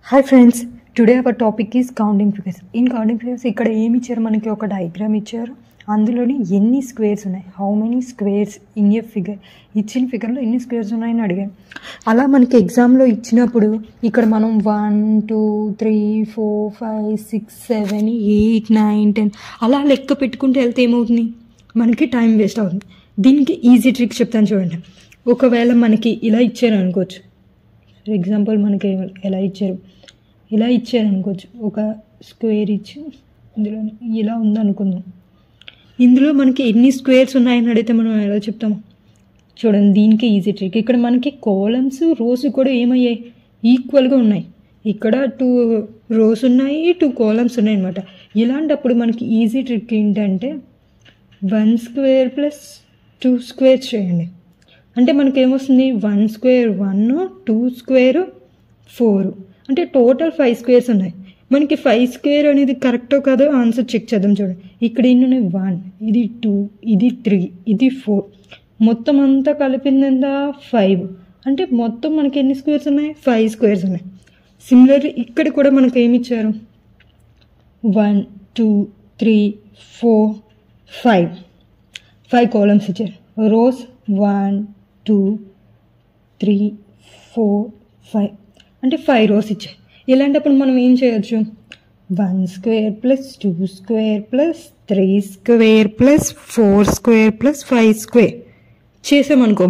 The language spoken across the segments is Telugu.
Hi friends, today our topic is counting figures. In counting figures ఇక్కడ ఏమి ఇచ్చారు, మనకి ఒక డయాగ్రామ్ ఇచ్చారు. అందులోని ఎన్ని స్క్వేర్స్ ఉన్నాయి, how many squares in a figure, ఇచ్చిన ఫిగర్లో ఎన్ని స్క్వేర్స్ ఉన్నాయని అడిగాను. అలా మనకి ఎగ్జామ్లో ఇచ్చినప్పుడు ఇక్కడ మనం 1 2 3 4 5 6 7 8 9 10 అలా లెక్క పెట్టుకుంటూ వెళ్తే ఏమవుతుంది, మనకి టైం వేస్ట్ అవుతుంది. దీనికి ఈజీ ట్రిక్ చెప్తాను చూడండి. ఒకవేళ మనకి ఇలా ఇచ్చారు అనుకోవచ్చు, ఫర్ ఎగ్జాంపుల్ మనకి ఇలా ఇచ్చారు అనుకోవచ్చు, ఒక స్క్వేర్ ఇచ్చి ఇందులో ఇలా ఉందనుకుందాం. ఇందులో మనకి ఎన్ని స్క్వేర్స్ ఉన్నాయని అడిగితే మనం ఎలా చెప్తాము చూడండి. దీనికి ఈజీ ట్రిక్, ఇక్కడ మనకి కాలమ్స్ రోస్ కూడా ఏమయ్యాయి, ఈక్వల్గా ఉన్నాయి. ఇక్కడ 2 రోస్ ఉన్నాయి, 2 కాలమ్స్ ఉన్నాయి అనమాట. ఇలాంటప్పుడు మనకి ఈజీ ట్రిక్ ఏంటంటే 1 స్క్వేర్ ప్లస్ 2 స్క్వేర్స్ చేయండి. అంటే మనకి ఏమొస్తుంది, 1 స్క్వేర్ 1, 2 స్క్వేర్ 4, అంటే టోటల్ 5 స్క్వేర్స్ ఉన్నాయి. మనకి 5 స్క్వేర్ అనేది కరెక్టో కాదో ఆన్సర్ చెక్ చేద్దాం చూడండి. ఇక్కడ ఎన్ని ఉన్నాయి, 1, ఇది 2, ఇది 3, ఇది 4, మొత్తం అంతా కలిపింది ఎంత 5. అంటే మొత్తం మనకి ఎన్ని స్క్వేర్స్ ఉన్నాయి, 5 స్క్వేర్స్ ఉన్నాయి. సిమిలర్లీ ఇక్కడ కూడా మనకి ఏమి ఇచ్చారు, 1 2 3 4 5 కాలమ్స్ ఇచ్చారు. రోస్ 1 2 3 4 5, అంటే 5 రోస్ ఇచ్చాయి. ఇలాంటప్పుడు మనం ఏం చేయొచ్చు, 1 square plus 2 square plus 3 square plus 4 square plus 5 square చేసామనుకో,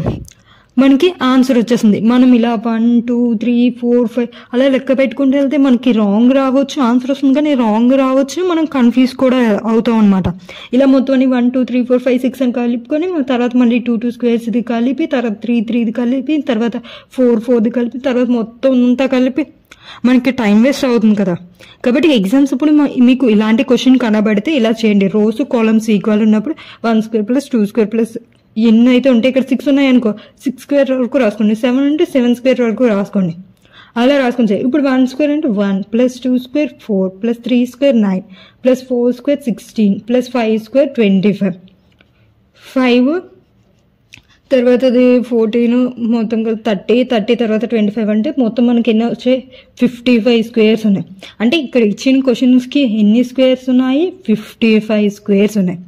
మనకి ఆన్సర్ వచ్చేస్తుంది. మనం ఇలా 1 2 3 4 5 అలా లెక్క పెట్టుకుంటూ వెళ్తే మనకి రాంగ్ రావచ్చు, ఆన్సర్ వస్తుంది కానీ రాంగ్ రావచ్చు, మనం కన్ఫ్యూజ్ కూడా అవుతాం అనమాట. ఇలా మొత్తం 1 2 3 4 5 6 అని కలుపుకొని తర్వాత మళ్ళీ 2 స్క్వేర్స్ ఇది కలిపి, తర్వాత 3 ఇది కలిపి, తర్వాత 4 కలిపి, తర్వాత మొత్తం అంతా కలిపి మనకి టైం వేస్ట్ అవుతుంది కదా. కాబట్టి ఎగ్జామ్స్ ఇప్పుడు మీకు ఇలాంటి క్వశ్చన్ కనబడితే ఇలా చేయండి. రోస్ కాలమ్స్ ఈక్వల్ ఉన్నప్పుడు 1 స్క్వేర్ ప్లస్ 2 స్క్వేర్ ప్లస్ ఎన్ని అయితే ఉంటే, ఇక్కడ 6 ఉన్నాయనుకో 6 స్క్వేర్ వరకు రాసుకోండి, 7 అంటే 7 స్క్వేర్ వరకు రాసుకోండి. అలా రాసుకొని ఇప్పుడు 1 స్క్వేర్ అంటే 1 plus 2 square 4 plus 3 square 9 plus 4 square 16 plus 5 square 25, 5 తర్వాత 14 మొత్తం 30 తర్వాత 25, అంటే మొత్తం మనకి ఎన్ని వచ్చాయి, 55 స్క్వేర్స్ ఉన్నాయి. అంటే ఇక్కడ ఇచ్చిన క్వశ్చన్స్కి ఎన్ని స్క్వేర్స్ ఉన్నాయి, 55 స్క్వేర్స్ ఉన్నాయి.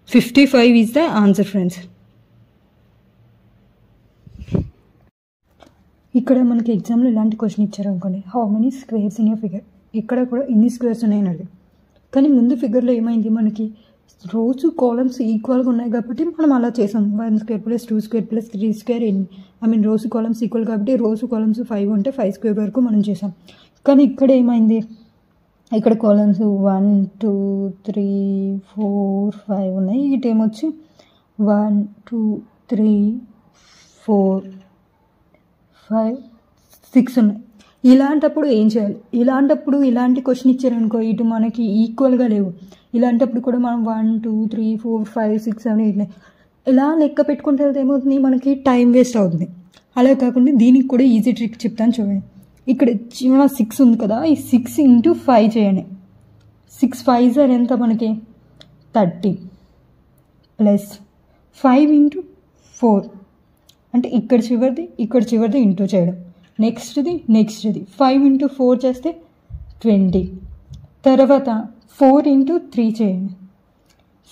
55 ఈజ్ ద ఆన్సర్ ఫ్రెండ్స్. ఇక్కడ మనకి ఎగ్జామ్లో ఇలాంటి క్వశ్చన్ ఇచ్చారు అనుకోండి, how many squares in a figure, ఇక్కడ కూడా ఎన్ని స్క్వేర్స్ ఉన్నాయని అడిగి. కానీ ముందు ఫిగర్లో ఏమైంది, మనకి రోజు కాలమ్స్ ఈక్వల్గా ఉన్నాయి కాబట్టి మనం అలా చేసాం. 1 square plus 2 square plus 3 square రోజు కాలమ్స్ ఈక్వల్ కాబట్టి రోజు కాలమ్స్ 5 ఉంటే 5 స్క్వేర్ వరకు మనం చేసాం. కానీ ఇక్కడ ఏమైంది, ఇక్కడ కాలమ్స్ 1 2 3 4 5 ఉన్నాయి, ఈ టైం వచ్చి 1 2 3 4 5 6 ఉన్నాయి. ఇలాంటప్పుడు ఏం చేయాలి, ఇలాంటి క్వశ్చన్ ఇచ్చారనుకో, ఇటు మనకి ఈక్వల్గా లేవు. ఇలాంటప్పుడు కూడా మనం 1 2 3 4 5 6 7 8 9 ఇలా లెక్క పెట్టుకుంటే వెళ్తే ఏమవుతుంది, మనకి టైం వేస్ట్ అవుతుంది. అలా కాకుండా దీనికి కూడా ఈజీ ట్రిక్ చెప్తాను చూడండి. ఇక్కడ 6 ఉంది కదా, ఈ 6 × 5 చేయండి. 6 5 ఎంత మనకి 30 ప్లస్ 5 × 4, అంటే ఇక్కడ చివరిది ఇంటూ చేయడం, నెక్స్ట్ది 5 × 4 చేస్తే 20, తర్వాత 4 × 3 చేయండి,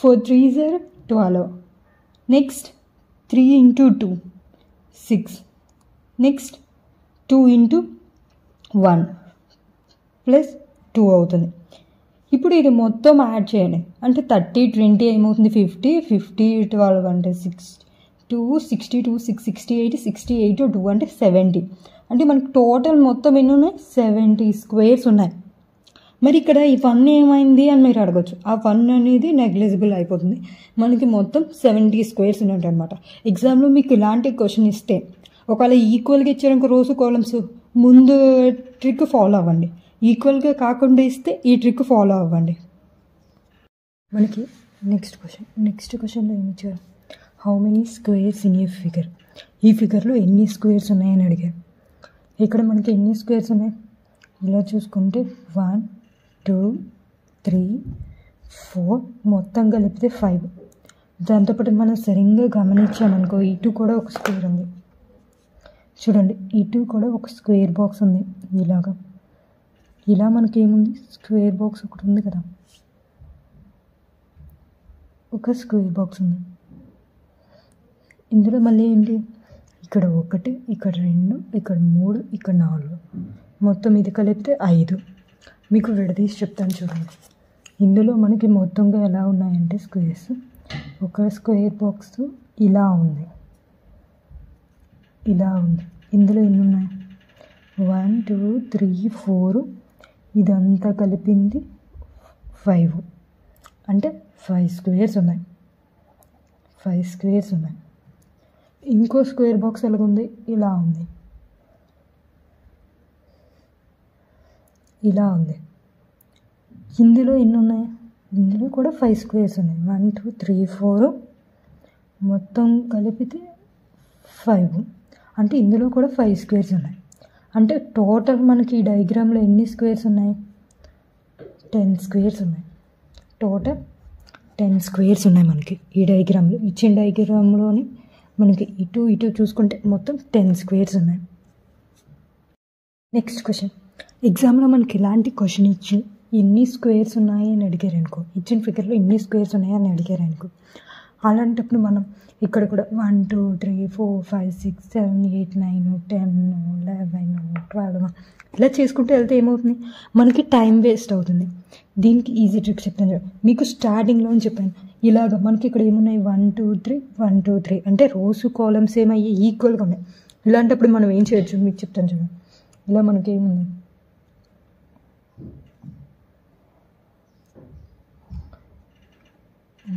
4 3s are 12, next 3 × 2 6, next 2 × 1 plus 2 అవుతుంది. ఇప్పుడు ఇది మొత్తం యాడ్ చేయండి, అంటే 30 20 ఏమవుతుంది, 50 12 అంటే 2 62 6 68 68 2 అంటే 70, అంటే మనకి టోటల్ మొత్తం ఎన్ని ఉన్నాయి, 70 స్క్వేర్స్ ఉన్నాయి. మరి ఇక్కడ ఈ 1 ఏమైంది అని మీరు అడగచ్చు. ఆ 1 అనేది నెగ్లిజిబుల్ అయిపోతుంది, మనకి మొత్తం 70 స్క్వేర్స్ ఉన్నట్టు అనమాట. ఎగ్జామ్లో మీకు ఇలాంటి క్వశ్చన్ ఇస్తే, ఒకవేళ ఈక్వల్గా ఇచ్చారనుకో రోజు కాలమ్స్, ముందు ట్రిక్ ఫాలో అవ్వండి. ఈక్వల్గా కాకుండా ఇస్తే ఈ ట్రిక్ ఫాలో అవ్వండి. మనకి నెక్స్ట్ క్వశ్చన్లో ఏమి ఇచ్చారు, how many squares in a figure, ఈ ఫిగర్లో ఎన్ని స్క్వేర్స్ ఉన్నాయని అడిగారు. ఇక్కడ మనకి ఎన్ని స్క్వేర్స్ ఉన్నాయి, ఇలా చూసుకుంటే 1 2 3 4 మొత్తం కలిపితే 5. దాంతోపాటు మనం సరిగ్గా గమనించామనుకో, ఇటు కూడా ఒక స్క్వేర్ ఉంది చూడండి, ఇటు కూడా ఒక స్క్వేర్ బాక్స్ ఉంది ఇలాగా. ఇలా మనకి ఏముంది, స్క్వేర్ బాక్స్ ఒకటి ఉంది కదా, ఒక స్క్వేర్ బాక్స్ ఉంది. ఇందులో మళ్ళీ ఏంటి, ఇక్కడ 1, ఇక్కడ 2, ఇక్కడ 3, ఇక్కడ 4, మొత్తం ఇది కలిపితే 5. మీకు విడదీసి చెప్తాను చూడండి. ఇందులో మనకి మొత్తంగా ఎలా ఉన్నాయంటే స్క్వేర్స్, ఒక స్క్వేర్ బాక్స్ ఇలా ఉంది, ఇలా ఉంది. ఇందులో ఎన్ని ఉన్నాయి, 1 2 3 4, ఇదంతా కలిపింది 5, అంటే 5 స్క్వేర్స్ ఉన్నాయి. 5 స్క్వేర్స్ ఉన్నాయి. ఇంకో స్క్వేర్ బాక్స్ ఎలాగుంది, ఇలా ఉంది, ఇలా ఉంది. ఇందులో ఎన్ని ఉన్నాయి, ఇందులో కూడా 5 స్క్వేర్స్ ఉన్నాయి. 1 2 3 4, మొత్తం కలిపితే 5, అంటే ఇందులో కూడా 5 స్క్వేర్స్ ఉన్నాయి. అంటే టోటల్ మనకి ఈ డయాగ్రామ్లో ఎన్ని స్క్వేర్స్ ఉన్నాయి, 10 స్క్వేర్స్ ఉన్నాయి. టోటల్ 10 స్క్వేర్స్ ఉన్నాయి మనకి ఈ డయాగ్రామ్లో. ఇచ్చిన డయాగ్రామ్లోని మనకి ఇటు ఇటు చూసుకుంటే మొత్తం 10 స్క్వేర్స్ ఉన్నాయి. నెక్స్ట్ క్వశ్చన్, ఎగ్జామ్లో మనకి ఇలాంటి క్వశ్చన్ ఇచ్చి ఎన్ని స్క్వేర్స్ ఉన్నాయి అని అడిగారు అనుకో, ఇచ్చిన ఫిగర్లో ఎన్ని స్క్వేర్స్ ఉన్నాయి అని అడిగారు అనుకో, అలాంటప్పుడు మనం ఇక్కడ కూడా 1 2 3 4 5 6 7 8 9 10 11 12 ఇలా చేసుకుంటూ వెళ్తే ఏమవుతుంది, మనకి టైం వేస్ట్ అవుతుంది. దీనికి ఈజీ ట్రిక్ చెప్తాను చూడండి. మీకు స్టార్టింగ్లో చెప్పాను, ఇలాగ మనకి ఇక్కడ ఏమున్నాయి 1 2 3 1 2 3, అంటే రోస్ కాలమ్స్ ఏమయ్యి ఈక్వల్గా ఉన్నాయి. ఇలాంటప్పుడు మనం ఏం చేయొచ్చు మీకు చెప్తాను చూడండి. ఇలా మనకి ఏముంది,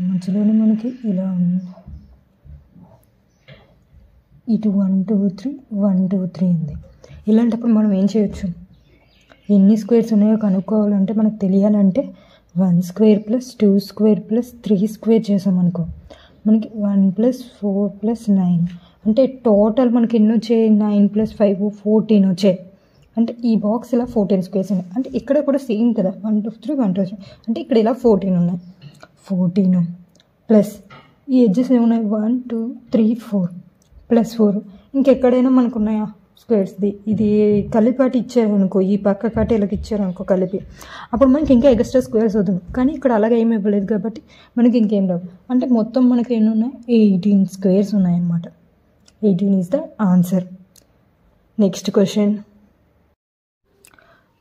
మధ్యలోనే మనకి ఇలా ఉంది, ఇటు 1 2 3 1 2 3 ఉంది. ఇలాంటప్పుడు మనం ఏం చేయొచ్చు, ఎన్ని స్క్వేర్స్ ఉన్నాయో కనుక్కోవాలంటే మనకు తెలియాలంటే 1 square plus 2 square plus 3 square చేసామనుకో, మనకి 1 + 4 + 9, అంటే టోటల్ మనకి ఎన్ని వచ్చాయి, 9 + 5 14 వచ్చాయి. అంటే ఈ బాక్స్ ఇలా 14 స్క్వేర్స్ ఉన్నాయి. అంటే ఇక్కడ కూడా సేమ్ కదా, 1 2 3 1 2 3, అంటే ఇక్కడ ఇలా 14 ఉన్నాయి. 14 ప్లస్ ఈ ఎడ్జెస్ ఏమున్నాయి, 1 2 3 4 + 4, ఇంకెక్కడైనా మనకు ఉన్నాయా స్క్వేర్స్ది, ఇది కలిపాటి ఇచ్చారనుకో, ఈ పక్క కాటి ఇలాగ ఇచ్చారనుకో కలిపి, అప్పుడు మనకి ఇంకా ఎక్స్ట్రా స్క్వేర్స్ అవుతుంది. కానీ ఇక్కడ అలాగే ఏమి ఇవ్వలేదు కాబట్టి మనకి ఇంకేం రావు. అంటే మొత్తం మనకి ఎన్ని ఉన్నాయి, 18 స్క్వేర్స్ ఉన్నాయన్నమాట. 18 is the answer. Next question,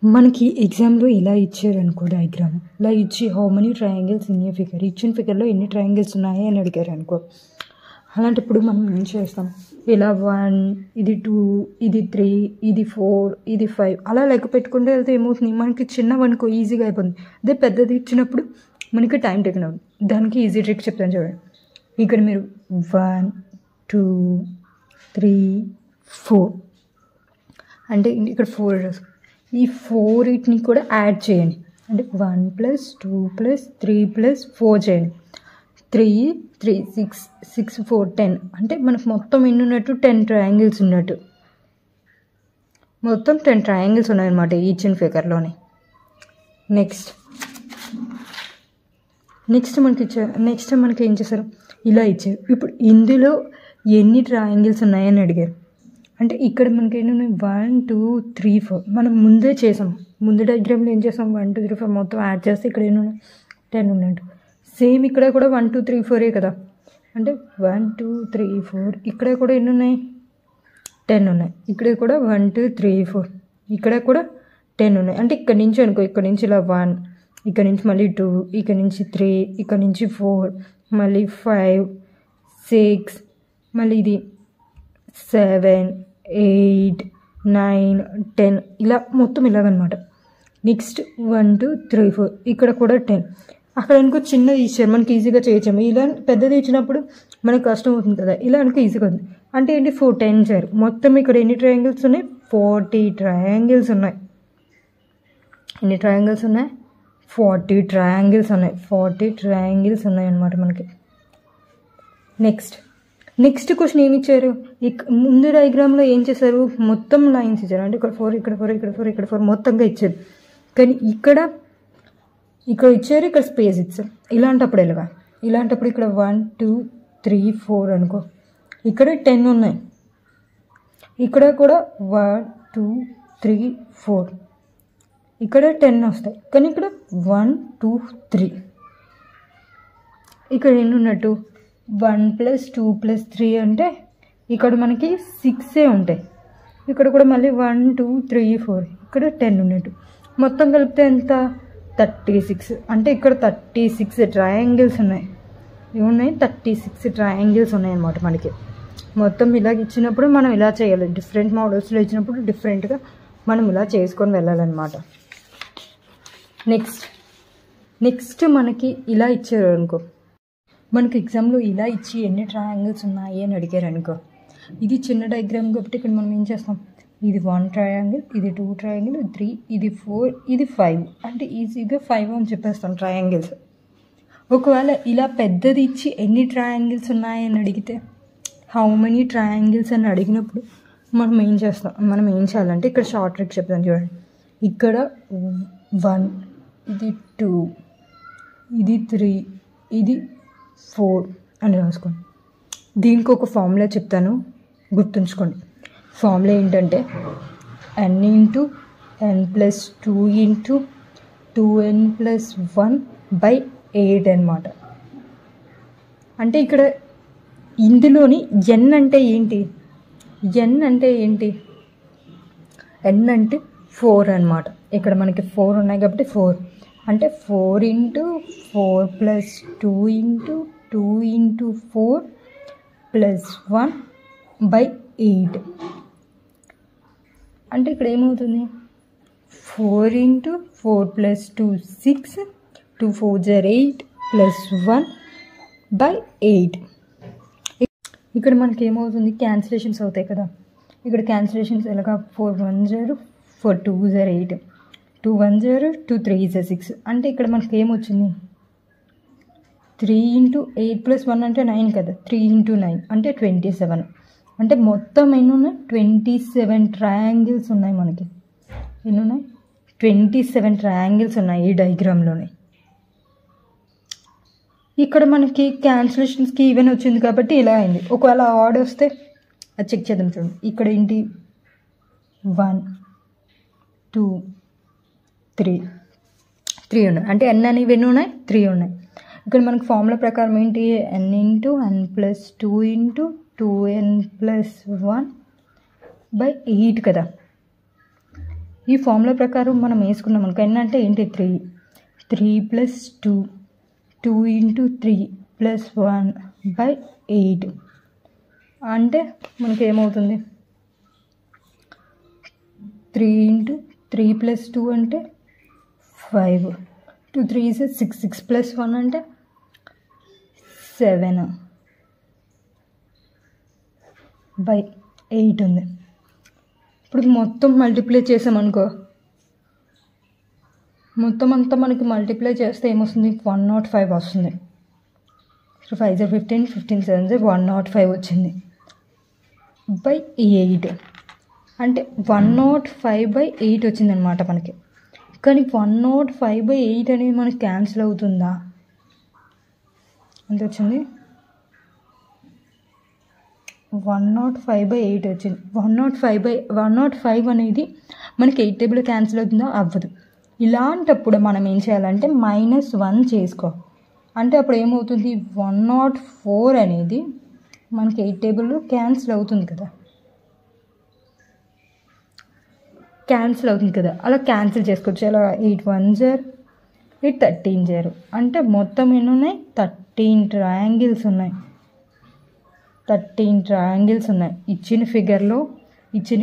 మనకి ఎగ్జామ్లో ఇలా ఇచ్చారనుకో డయాగ్రామ్, ఇలా ఇచ్చి how many triangles in a figure, ఇచ్చిన ఫిగర్లో ఎన్ని ట్రయాంగిల్స్ ఉన్నాయి అని అడిగారు అనుకో, అలాంటప్పుడు మనం ఏం చేస్తాం, ఇలా 1 ఇది 2 ఇది 3 ఇది 4 ఇది 5 అలా లెక్క పెట్టుకుంటే వెళ్తే ఏమవుతుంది, మనకి చిన్నవనుకో ఈజీగా అయిపోతుంది. అదే పెద్దది ఇచ్చినప్పుడు మనకి టైం టేకన్ అవుతుంది. దానికి ఈజీ ట్రిక్ చెప్తాను చూడండి. ఇక్కడ మీరు 1 2 3 4 అంటే ఇక్కడ 4, ఈ 4 కూడా యాడ్ చేయండి. అంటే 1 + 2 + 3 + 4 చేయండి. 3 3 6 6 4 10, అంటే మనకు మొత్తం ఎన్ని ఉన్నట్టు 10 ట్రయాంగిల్స్ ఉన్నట్టు. మొత్తం 10 ట్రయాంగిల్స్ ఉన్నాయన్నమాట ఇచ్చిన ఫిగర్లోనే. నెక్స్ట్ మనకి ఏం చేశారు, ఇలా ఇచ్చారు. ఇప్పుడు ఇందులో ఎన్ని ట్రయాంగిల్స్ ఉన్నాయని అడిగారు. అంటే ఇక్కడ మనకి ఎన్ని ఉన్నాయి, 1 2 3 4, మనం ముందే చేసాం. ముందు డయాగ్రామ్లో ఏం చేసాం, 1 2 3 4 మొత్తం యాడ్ చేస్తే ఇక్కడ ఎన్ని ఉన్నాయి, 10 ఉన్నట్టు. సేమ్ ఇక్కడ కూడా 1 2 3 4 కదా, అంటే 1 2 3 4, ఇక్కడ కూడా ఎన్ని ఉన్నాయి, 10 ఉన్నాయి. ఇక్కడ కూడా 1 2 3 4, ఇక్కడ కూడా 10 ఉన్నాయి. అంటే ఇక్కడ నుంచి అనుకో, ఇక్కడ నుంచి ఇలా 1, ఇక్కడ నుంచి మళ్ళీ 2, ఇక్కడ నుంచి 3, ఇక్కడ నుంచి 4, మళ్ళీ 5 6, మళ్ళీ ఇది 7 8 9 10, ఇలా మొత్తం ఇలాగనమాట. నెక్స్ట్ 1 2 3 4, ఇక్కడ కూడా 10. అక్కడ అనుకో చిన్నది ఇచ్చారు, మనకి ఈజీగా చేయొచ్చాము. ఇలా పెద్దది ఇచ్చినప్పుడు మనకు కష్టం అవుతుంది కదా, ఇలా అనుకో ఈజీగా ఉంది. అంటే ఏంటి, 4 10 ఇచ్చారు. మొత్తం ఇక్కడ ఎన్ని ట్రయాంగిల్స్ ఉన్నాయి, 40 ట్రయాంగిల్స్ ఉన్నాయి. ఎన్ని ట్రయాంగిల్స్ ఉన్నాయి, 40 ట్రయాంగిల్స్ ఉన్నాయి. 40 ట్రయాంగిల్స్ ఉన్నాయి అన్నమాట మనకి. నెక్స్ట్ క్వశ్చన్ ఏమి ఇచ్చారు, ముందు డయాగ్రామ్లో ఏం చేశారు, మొత్తం లైన్స్ ఇచ్చారు. అంటే ఇక్కడ 4 ఇక్కడ 4 ఇక్కడ 4 ఇక్కడ 4 మొత్తంగా ఇచ్చారు. కానీ ఇక్కడ ఇచ్చారు, ఇక్కడ స్పేస్ ఇచ్చారు. ఇలాంటప్పుడు ఇక్కడ 1 2 3 4 అనుకో, ఇక్కడ 10 ఉన్నాయి. ఇక్కడ కూడా 1 2 3 4, ఇక్కడ 10 వస్తాయి, కానీ ఇక్కడ 1 2 3. ఇక్కడ ఎన్ని ఉన్నట్టు 1 + 2 + 3 అంటే ఇక్కడ మనకి 6 ఉంటాయి. ఇక్కడ కూడా మళ్ళీ 1 2 3 4, ఇక్కడ 10 ఉన్నట్టు. మొత్తం కలిపితే ఎంత 36. అంటే ఇక్కడ 36 ట్రయాంగిల్స్ ఉన్నాయి. ఏమున్నాయి 36 ట్రయాంగిల్స్ ఉన్నాయి అన్నమాట మనకి. మొత్తం ఇలాగ ఇచ్చినప్పుడు మనం ఇలా చేయాలి. డిఫరెంట్ మోడల్స్లో ఇచ్చినప్పుడు డిఫరెంట్గా మనం ఇలా చేసుకొని వెళ్ళాలన్నమాట. నెక్స్ట్ మనకి ఇలా ఇచ్చారు అనుకో, మనకి ఎగ్జామ్లో ఇలా ఇచ్చి ఎన్ని ట్రయాంగిల్స్ ఉన్నాయి అని అడిగారు అనుకో, ఇది చిన్న డయాగ్రామ్ కాబట్టి ఇక్కడ మనం ఏం చేస్తాం, ఇది 1 ట్రయాంగిల్, ఇది 2 ట్రయాంగిల్, 3, ఇది 4, ఇది 5 అంటే ఈజీగా 5 అని చెప్పేస్తాం ట్రయాంగిల్స్. ఒకవేళ ఇలా పెద్దది ఇచ్చి ఎన్ని ట్రయాంగిల్స్ ఉన్నాయని అడిగితే, హౌ మెనీ ట్రయాంగిల్స్ అని అడిగినప్పుడు మనం ఏం చేయాలంటే ఇక్కడ షార్ట్ ట్రిక్ చెప్తాను చూడండి. ఇక్కడ 1, ఇది 2, ఇది 3, ఇది 4 అని రాసుకోండి. దీనికి ఒక ఫార్ములా చెప్తాను, గుర్తుంచుకోండి. ఫార్ములా ఏంటంటే n × n + 2 × 2n + 1/8 అనమాట. అంటే ఇక్కడ ఇందులోని n అంటే ఏంటి, n అంటే 4 అనమాట. ఇక్కడ మనకి 4 ఉన్నాయి కాబట్టి 4 అంటే 4 × 4 + 2 × 2 × 4 + 1/8. అంటే ఇక్కడ ఏమవుతుంది 4 × 4 + 2 6, 2 4 8 + 1/8. ఇక్కడ మనకి ఏమవుతుంది క్యాన్సిలేషన్స్ అవుతాయి కదా. ఇక్కడ క్యాన్సిలేషన్స్ ఎలాగా 4 1 0, 4 2 8, 2 1 0, 2 3 6. అంటే ఇక్కడ మనకి ఏమొచ్చింది 3 × 8 + 1 అంటే 9 కదా, 3 × 9 అంటే 27. అంటే మొత్తం ఎన్ని ఉన్నాయి 27 ట్రయాంగిల్స్ ఉన్నాయి మనకి. ఎన్ని ఉన్నాయి 27 ట్రయాంగిల్స్ ఉన్నాయి ఈ డయాగ్రామ్లోనే. ఇక్కడ మనకి క్యాన్సిలేషన్స్కి ఈవెన్ వచ్చింది కాబట్టి ఇలా అయింది. ఒకవేళ ఆడ్ వస్తే అది చెక్ చేద్దాం చూడండి. ఇక్కడ ఏంటి 1 2 3 ఉన్నాయి. అంటే n అనేవి ఎన్ని ఉన్నాయి 3 ఉన్నాయి. ఇక్కడ మనకి ఫార్ములా ప్రకారం ఏంటి n × n + 2 × 2n + 1/8 కదా. ఈ ఫార్ములా ప్రకారం మనం వేసుకున్నాం అనుకో, n అంటే ఏంటి 3 + 2, 2 × 3 + 1/8. అంటే మనకి ఏమవుతుంది 3 × 3 + 2 అంటే 5, 2 3 6, 6 + 1 అంటే 7/8 ఉంది. ఇప్పుడు మొత్తం మల్టిప్లై చేసామనుకో, మొత్తం అంతా మనకి మల్టిప్లై చేస్తే ఏమొస్తుంది 105 వస్తుంది. 5 15, 15 7 105 వచ్చింది /8. అంటే 105/8 వచ్చిందనమాట మనకి. కానీ 105/8 అనేది మనకి క్యాన్సిల్ అవుతుందా? ఎంత వచ్చింది 105/8 వచ్చింది. 105 అనేది మనకి 8 టేబుల్ క్యాన్సిల్ అవుతుందా? అవ్వదు. ఇలాంటప్పుడు మనం ఏం చేయాలంటే -1 చేసుకో. అంటే అప్పుడు ఏమవుతుంది 104 అనేది మనకి 8 టేబుల్లో క్యాన్సిల్ అవుతుంది కదా, అలా క్యాన్సిల్ చేసుకోవచ్చు. అలా 8 1 0, 8 13 0. అంటే మొత్తం ఎన్ని ఉన్నాయి 13 ట్రయాంగిల్స్ ఉన్నాయి. 13 ట్రయాంగిల్స్ ఉన్నాయి ఇచ్చిన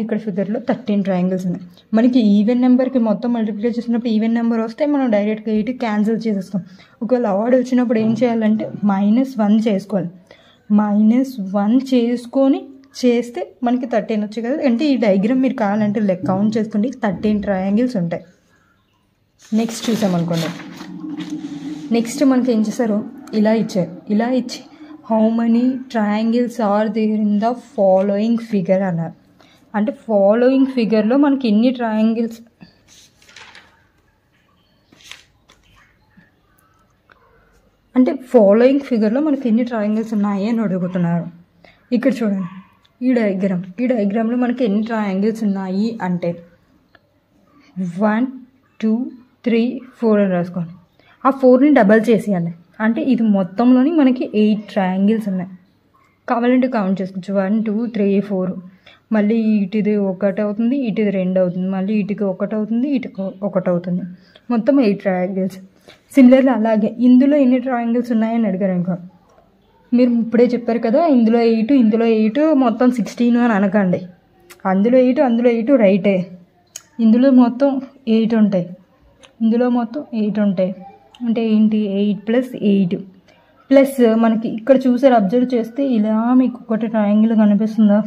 ఇక్కడ ఫిగర్లో 13 ట్రయాంగిల్స్ ఉన్నాయి. మనకి ఈవెన్ నెంబర్కి మొత్తం మల్టిప్లై చేసినప్పుడు ఈవెన్ నెంబర్ వస్తే మనం డైరెక్ట్గా 8 క్యాన్సిల్ చేసేస్తాం. ఒకవేళ ఆడ్ వచ్చినప్పుడు ఏం చేయాలంటే -1 చేసుకోవాలి. -1 చేసుకొని చేస్తే మనకి 13 వచ్చాయి కదా. అంటే ఈ డయాగ్రామ్ మీరు కావాలంటే కౌంట్ చేసుకోండి, 13 ట్రయాంగిల్స్ ఉంటాయి. నెక్స్ట్ చూసామనుకోండి, నెక్స్ట్ మనకి ఏం చేశారు ఇలా ఇచ్చారు. ఇలా ఇచ్చి how many triangles are there in the following figure అన్నారు. అంటే ఫాలోయింగ్ ఫిగర్లో మనకి ఎన్ని ట్రయాంగిల్స్, అంటే ఫాలోయింగ్ ఫిగర్లో మనకి ఎన్ని ట్రయాంగిల్స్ ఉన్నాయి అని అడుగుతున్నారు. ఇక్కడ చూడండి ఈ డయాగ్రామ్లో మనకి ఎన్ని ట్రయాంగిల్స్ ఉన్నాయి అంటే 1 2 3 4 అని రాసుకోండి. ఆ 4ని డబల్ చేసేయాలి. అంటే ఇది మొత్తంలోని మనకి 8 ట్రయాంగిల్స్ ఉన్నాయి. కావాలంటే కౌంట్ చేసుకోవచ్చు. 1 2 3 4. మళ్ళీ ఇటుది 1 అవుతుంది, ఇటుది 2 అవుతుంది, మళ్ళీ ఇటుకి 1 అవుతుంది, ఇటుకి 1 అవుతుంది. మొత్తం 8 ట్రయాంగిల్స్. సిమిలర్లీ అలాగే ఇందులో ఎన్ని ట్రయాంగిల్స్ ఉన్నాయని అడిగారు అనుకో, మీరు ఇప్పుడే చెప్పారు కదా ఇందులో 8 ఇందులో 8 మొత్తం 16 అని అనకండి. అందులో 8 అందులో 8 రైటే. ఇందులో మొత్తం 8 ఉంటాయి, ఇందులో మొత్తం 8 ఉంటాయి. అంటే ఏంటి 8 + 8 ప్లస్ మనకి ఇక్కడ చూసారు, అబ్జర్వ్ చేస్తే ఇలా మీకు ఒకటి ట్రయాంగిల్ కనిపిస్తుందా,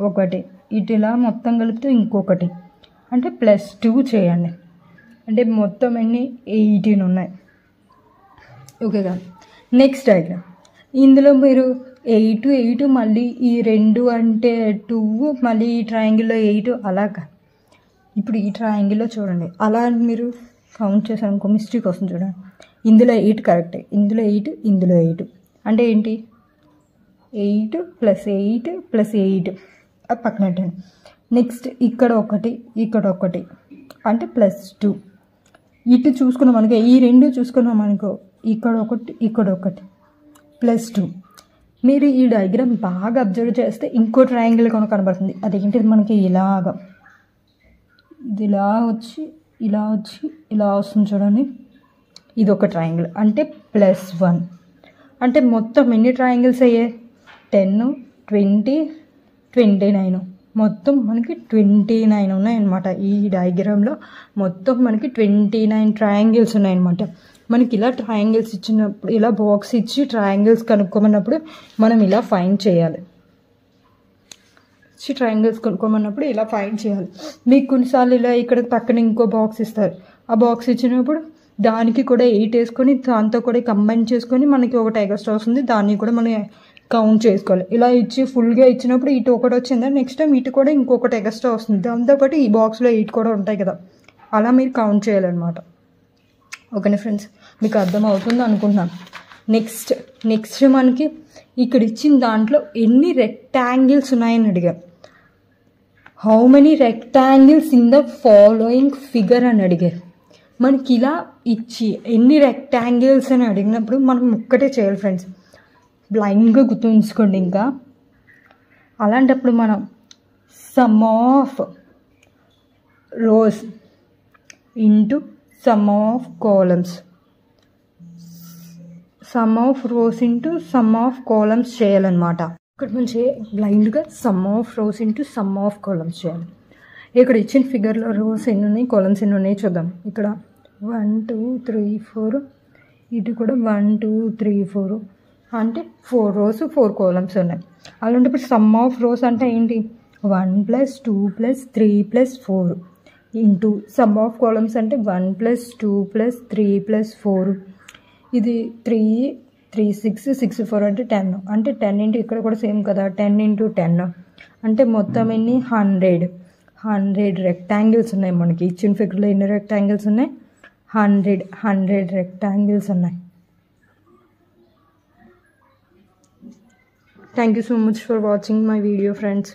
ఒకటి ఇటు ఇలా మొత్తం కలిపితే ఇంకొకటి, అంటే +2 చేయండి. అంటే మొత్తం ఎన్ని 18 ఉన్నాయి. ఓకేగా. Next diagram. ఇందులో మీరు 8 8 మళ్ళీ ఈ 2 అంటే 2 మళ్ళీ ఈ ట్రయాంగిల్లో 8 అలాగా. ఇప్పుడు ఈ ట్రయాంగిల్లో చూడండి, అలా మీరు కౌంట్ చేశాను అనుకో మిస్టేక్ వస్తుంది చూడండి. ఇందులో 8 కరెక్టే, ఇందులో 8 ఇందులో 8 అంటే ఏంటి 8 + 8 + 8 అది పక్కన పెట్టండి. నెక్స్ట్ ఇక్కడ ఒకటి ఇక్కడ ఒకటి అంటే +2. ఇటు చూసుకున్నాం మనకి ఈ 2 చూసుకున్నాం అనుకో, ఇక్కడ ఒకటి ఇక్కడ ఒకటి +2. మీరు ఈ డయాగ్రామ్ బాగా అబ్జర్వ్ చేస్తే ఇంకో ట్రయాంగిల్ కూడా కనబడుతుంది. అదేంటిది మనకి ఇలాగా, ఇది ఇలా వచ్చి ఇలా వచ్చి ఇలా వస్తుంది చూడండి. ఇది ఒక ట్రయాంగిల్ అంటే +1. అంటే మొత్తం ఎన్ని ట్రయాంగిల్స్ అయ్యాయి 10 20 29. మొత్తం మనకి 29 ఉన్నాయన్నమాట. ఈ డయాగ్రామ్లో మొత్తం మనకి 29 ట్రయాంగిల్స్ ఉన్నాయన్నమాట. మనకి ఇలా ట్రయాంగిల్స్ ఇచ్చినప్పుడు, ఇలా బాక్స్ ఇచ్చి ట్రయాంగిల్స్ కనుక్కోమన్నప్పుడు మనం ఇలా ఫైండ్ చేయాలి. ట్రయాంగిల్స్ కొనుక్కోమన్నప్పుడు ఇలా ఫైండ్ చేయాలి. మీకు కొన్నిసార్లు ఇలా ఇక్కడ పక్కన ఇంకో బాక్స్ ఇస్తారు. ఆ బాక్స్ ఇచ్చినప్పుడు దానికి కూడా 8 వేసుకొని దాంతో కూడా కంబైన్ చేసుకొని మనకి ఒకటి ఎక్స్ట్రా వస్తుంది, దాన్ని కూడా మనం కౌంట్ చేసుకోవాలి. ఇలా ఇచ్చి ఫుల్గా ఇచ్చినప్పుడు ఇటు ఒకటి వచ్చిందా, నెక్స్ట్ టైం ఇటు కూడా ఇంకొకటి ఎక్స్ట్రా వస్తుంది. దాంతోపాటు ఈ బాక్స్లో 8 కూడా ఉంటాయి కదా, అలా మీరు కౌంట్ చేయాలన్నమాట. ఓకేనా ఫ్రెండ్స్, మీకు అర్థం అవుతుంది అనుకుంటున్నాను. నెక్స్ట్ మనకి ఇక్కడ ఇచ్చిన దాంట్లో ఎన్ని రెక్టాంగిల్స్ ఉన్నాయని అడిగారు. How many rectangles in the following figure అని అడిగారు. మనకి ఇలా ఇచ్చి ఎన్ని రెక్టాంగిల్స్ అని అడిగినప్పుడు మనం ఒక్కటే చేయాలి ఫ్రెండ్స్, బ్లైండ్గా గుర్తుంచుకోండి. ఇంకా అలాంటప్పుడు మనం sum of rows into sum of columns, sum of rows into sum of columns చేయాలన్నమాట. ఇక్కడ మంచి బ్లైండ్గా sum of rows into sum of columns చేయాలి. ఇక్కడ ఇచ్చిన ఫిగర్లో రోస్ ఎన్ని ఉన్నాయి, కాలమ్స్ ఎన్ని ఉన్నాయి చూద్దాం. ఇక్కడ 1 2 3 4, ఇటు కూడా 1 2 3 4 అంటే 4 రోస్ 4 కాలమ్స్ ఉన్నాయి. అలాంటప్పుడు సమ్ ఆఫ్ రోస్ అంటే ఏంటి 1 + 2 + 3 + 4 ఇంటూ సమ్ ఆఫ్ కాలమ్స్ అంటే 1 + 2 + 3 + 4. ఇది 3 3 6 6 4 అంటే 10. అంటే 10 ఇంటూ ఇక్కడ కూడా సేమ్ కదా, 10 × 10 అంటే మొత్తం ఎన్ని 100 రెక్టాంగిల్స్ ఉన్నాయి. మనకి ఇచ్చిన ఫిగర్లో ఎన్ని రెక్టాంగిల్స్ ఉన్నాయి 100 రెక్టాంగిల్స్ ఉన్నాయి. Thank you so much for watching my video friends.